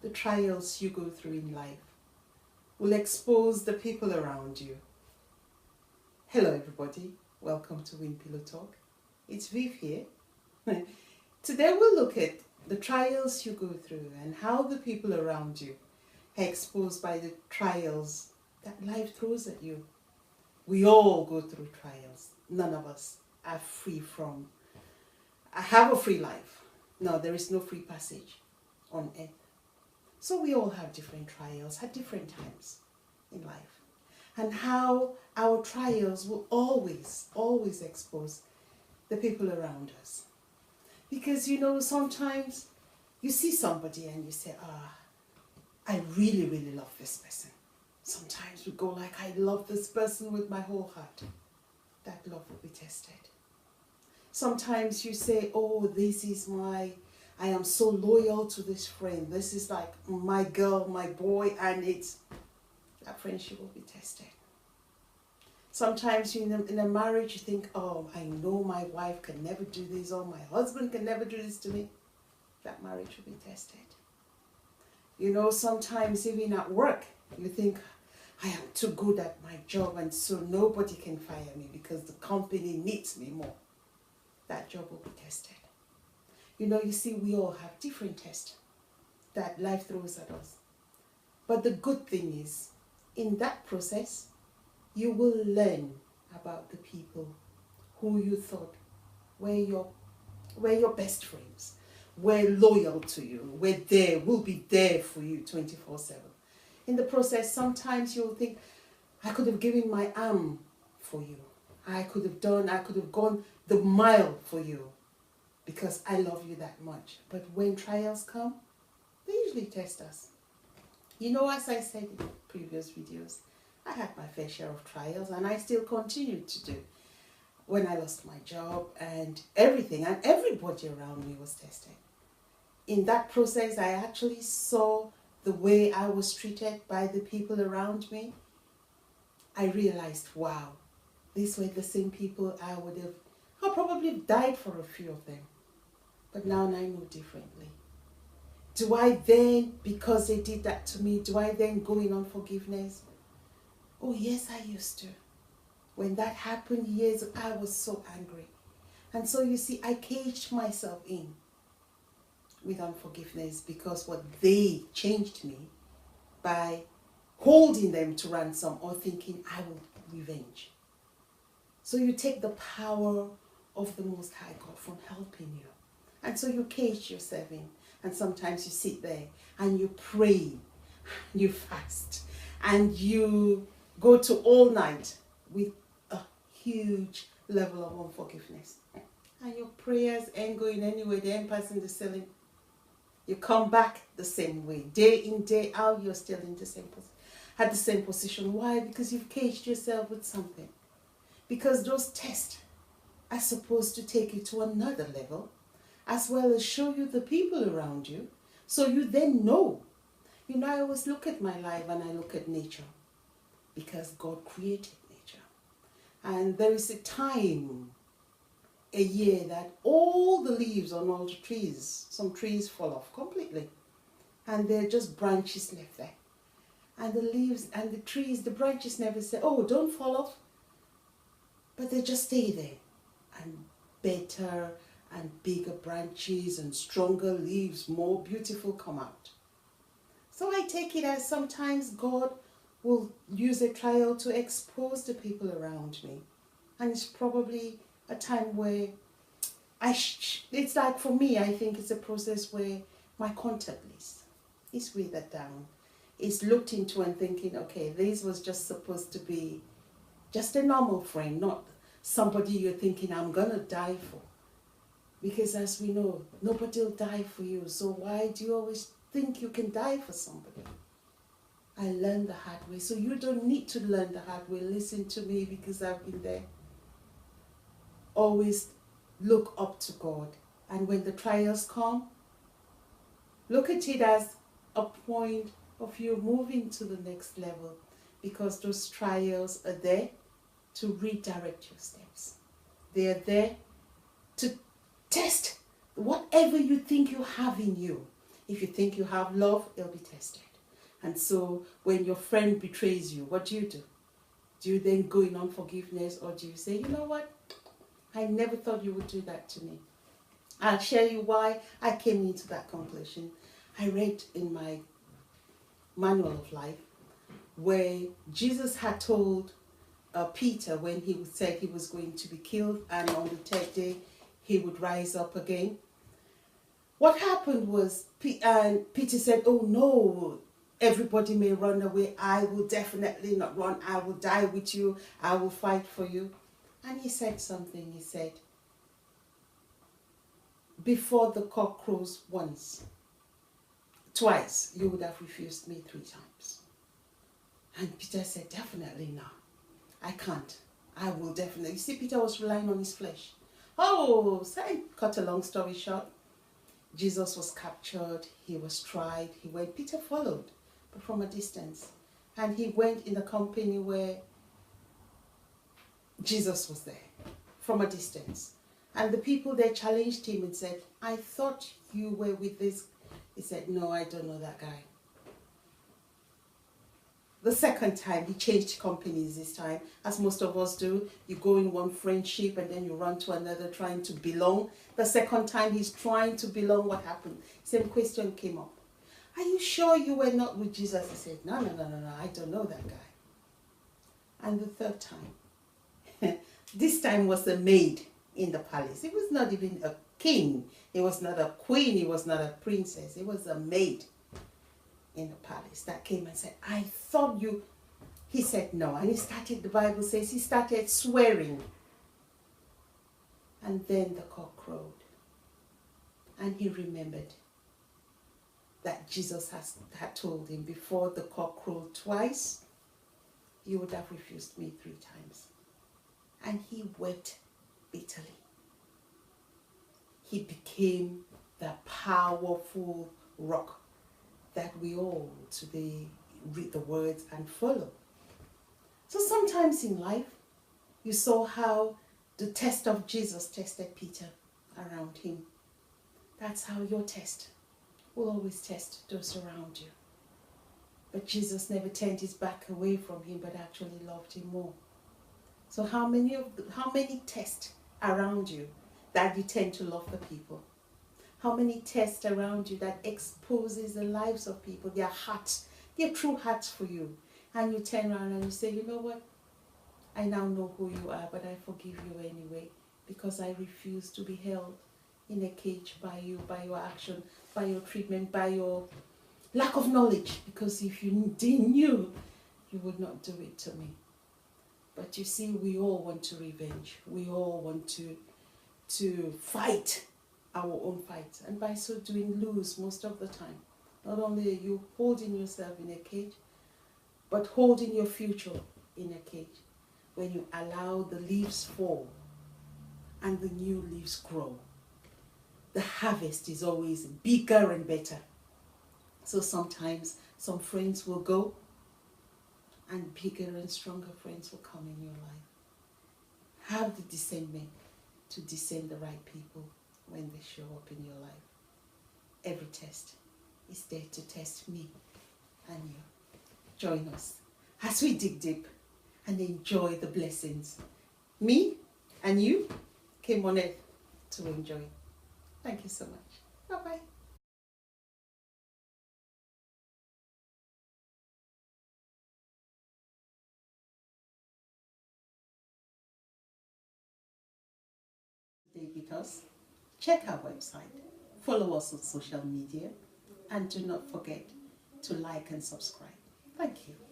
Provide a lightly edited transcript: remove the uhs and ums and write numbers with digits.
the trials you go through in life will expose the people around you. Hello everybody, welcome to Win Pillow Talk. It's Viv here. Today we'll look at the trials you go through and how the people around you are exposed by the trials that life throws at you. We all go through trials. None of us are free from, have a free life. No, there is no free passage on earth. So we all have different trials at different times in life. And how our trials will always expose the people around us. Because, sometimes you see somebody and you say, I really love this person. Sometimes we go like, I love this person with my whole heart. That love will be tested. Sometimes you say, I am so loyal to this friend. This is like my girl, my boy, and that friendship will be tested. Sometimes in a marriage you think, I know my wife can never do this, or my husband can never do this to me. That marriage will be tested. Sometimes even at work, you think, I am too good at my job and so nobody can fire me because the company needs me more. That job will be tested. You see, we all have different tests that life throws at us. But the good thing is, in that process, you will learn about the people who you thought were your best friends, were loyal to you, will be there for you 24/7. In the process, sometimes you'll think, I could have given my arm for you. I could have gone the mile for you because I love you that much. But when trials come, they usually test us. As I said in previous videos, I had my fair share of trials and I still continue to do. When I lost my job and everything, and everybody around me was tested. In that process, I actually saw the way I was treated by the people around me. I realized, wow, these were the same people I probably died for a few of them. But now I know differently. Do I then, because they did that to me, do I then go in unforgiveness? Oh yes, I used to. When that happened years ago, I was so angry. And so you see, I caged myself in with unforgiveness because what they changed me by holding them to ransom or thinking I will revenge. So you take the power of the Most High God from helping you. And so you cage yourself in. And sometimes you sit there and you pray, you fast, and you go to all night with a huge level of unforgiveness. And your prayers ain't going anywhere, they ain't passing the ceiling. You come back the same way. Day in, day out, you're still in at the same position. Why? Because you've caged yourself with something. Because those tests are supposed to take you to another level, as well as show you the people around you, so you then know. I always look at my life and I look at nature, because God created nature. And there is a time, a year, that all the leaves on all the trees, some trees fall off completely. And they're just branches left there. And the leaves and the trees, the branches never say, oh, don't fall off. But they just stay there. And better and bigger branches and stronger leaves, more beautiful, come out. So I take it as sometimes God will use a trial to expose the people around me. And it's probably a time where it's like, for me, I think it's a process where my contact list is withered down. It's looked into and thinking, okay, this was just supposed to be just a normal friend, not somebody you're thinking, I'm going to die for. Because as we know, nobody will die for you. So why do you always think you can die for somebody? I learned the hard way. So you don't need to learn the hard way. Listen to me, because I've been there. Always look up to God. And when the trials come, look at it as a point of you moving to the next level, because those trials are there to redirect your steps. They are there to test whatever you think you have in you. If you think you have love, it'll be tested. And so when your friend betrays you, what do? Do you then go in unforgiveness, or do you say, you know what? I never thought you would do that to me. I'll share you why I came into that conclusion. I read in my manual of life where Jesus had told Peter, when he said he was going to be killed and on the third day he would rise up again. What happened was Peter said, oh no, everybody may run away. I will definitely not run. I will die with you. I will fight for you. And he said something. He said, before the cock crows twice, you would have refused me 3 times. And Peter said, definitely not. I can't. I will definitely. You see, Peter was relying on his flesh. Oh, so I cut a long story short. Jesus was captured. He was tried. He went. Peter followed, but from a distance. And he went in a company where Jesus was there, from a distance. And the people there challenged him and said, I thought you were with this. He said, no, I don't know that guy. The second time, he changed companies this time, as most of us do. You go in one friendship and then you run to another trying to belong. The second time he's trying to belong, what happened? Same question came up. Are you sure you were not with Jesus? He said, no, I don't know that guy. And the third time, this time was a maid in the palace. It was not even a king. It was not a queen. It was not a princess. It was a maid in the palace that came and said, I thought you. He said no. And he started, the Bible says, he started swearing. And then the cock crowed. And he remembered that Jesus had told him, before the cock crowed twice, you would have refused me 3 times. And he wept bitterly. He became the powerful rock that we all today read the words and follow. So sometimes in life, you saw how the test of Jesus tested Peter around him. That's how your test will always test those around you. But Jesus never turned his back away from him, but actually loved him more. So how many tests around you that you tend to love the people? How many tests around you that exposes the lives of people, their hearts, their true hearts for you? And you turn around and you say, you know what? I now know who you are, but I forgive you anyway, because I refuse to be held in a cage by you, by your action, by your treatment, by your lack of knowledge. Because if you knew, you would not do it to me. But you see, we all want to revenge. We all want to fight our own fights, and by so doing lose most of the time. Not only are you holding yourself in a cage, but holding your future in a cage. When you allow the leaves fall and the new leaves grow, the harvest is always bigger and better. So sometimes some friends will go and bigger and stronger friends will come in your life. Have the discernment to discern the right people when they show up in your life. Every test is there to test me and you. Join us as we dig deep and enjoy the blessings me and you came on earth to enjoy. Thank you so much. Bye-bye. Stay with us. Check our website, follow us on social media, and do not forget to like and subscribe. Thank you.